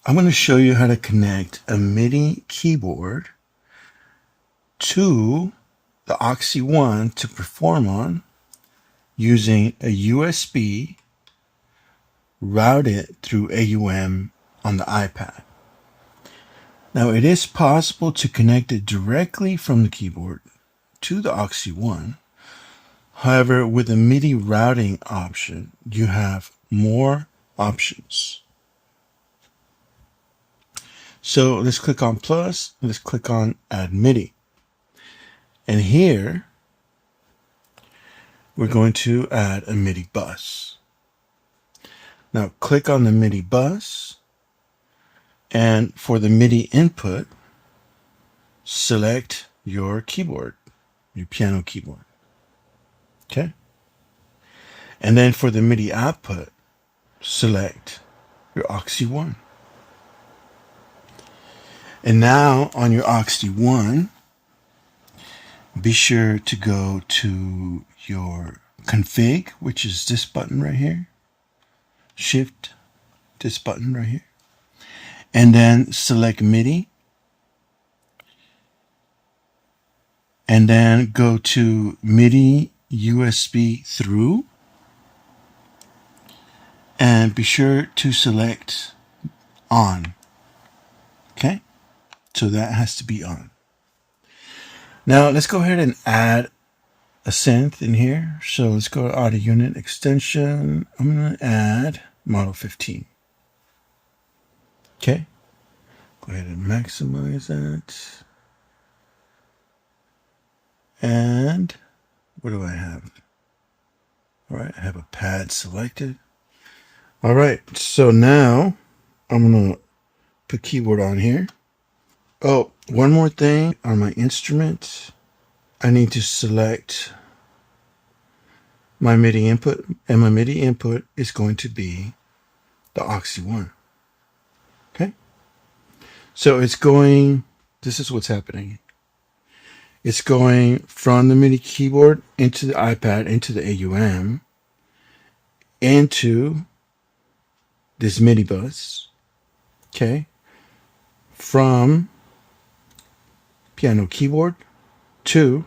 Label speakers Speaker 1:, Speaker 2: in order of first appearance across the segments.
Speaker 1: I'm going to show you how to connect a MIDI keyboard to the OXI One to perform on using a USB routed through AUM on the iPad. Now it is possible to connect it directly from the keyboard to the OXI One. However, with the MIDI routing option, you have more options. So let's click on plus, let's click on add MIDI. And here, we're going to add a MIDI bus. Now click on the MIDI bus, and for the MIDI input, select your keyboard, your piano keyboard. Okay? And then for the MIDI output, select your OXI One. And now on your OXI One, be sure to go to your config, which is this button right here. Shift this button right here. And then select MIDI. And then go to MIDI USB through. And be sure to select on. Okay? So that has to be on. Now let's go ahead and add a synth in here. So let's go to audio unit extension. I'm going to add model 15. Okay. Go ahead and maximize that. And what do I have? All right, I have a pad selected. All right, so now I'm going to put keyboard on here. Oh, one more thing on my instrument. I need to select my MIDI input, and my MIDI input is going to be the OXI One. Okay? So it's going, this is what's happening. It's going from the MIDI keyboard into the iPad, into the AUM, into this MIDI bus. Okay? From piano keyboard to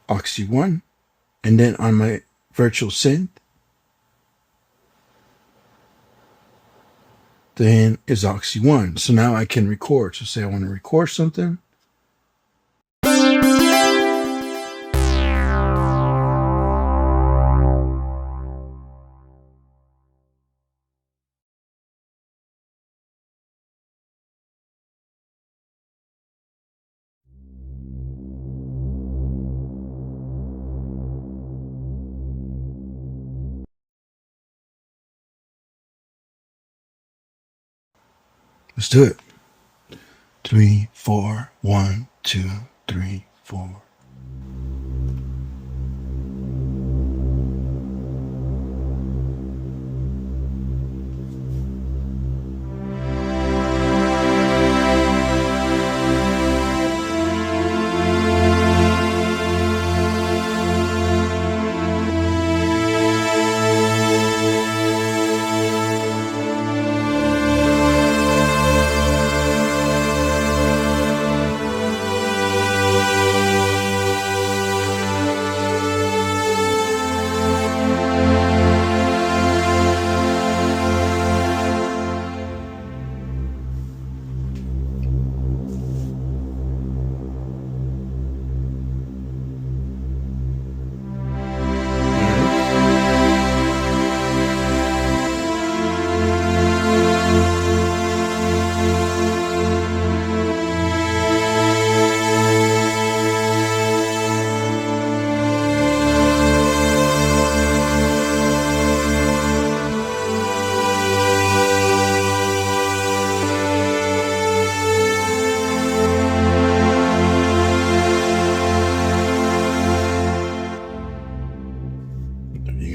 Speaker 1: OXI One, and then on my virtual synth, then is OXI One. So now I can record. So say I want to record something. Let's do it. 3, 4, 1, 2, 3, 4.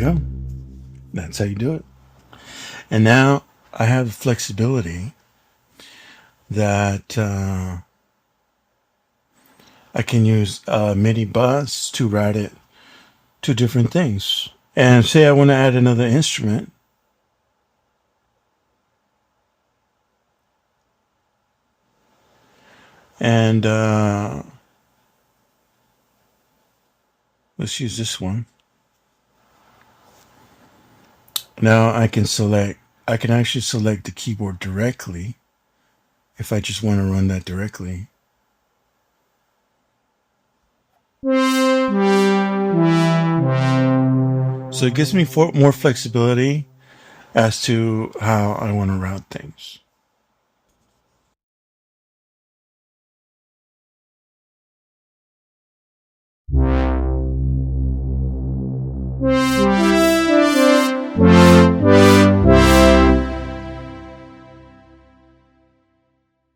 Speaker 1: Go. That's how you do it. And now I have the flexibility that I can use a MIDI bus to route it to different things. And say I want to add another instrument. And let's use this one. Now I can actually select the keyboard directly if I just want to run that directly. So it gives me more flexibility as to how I want to route things.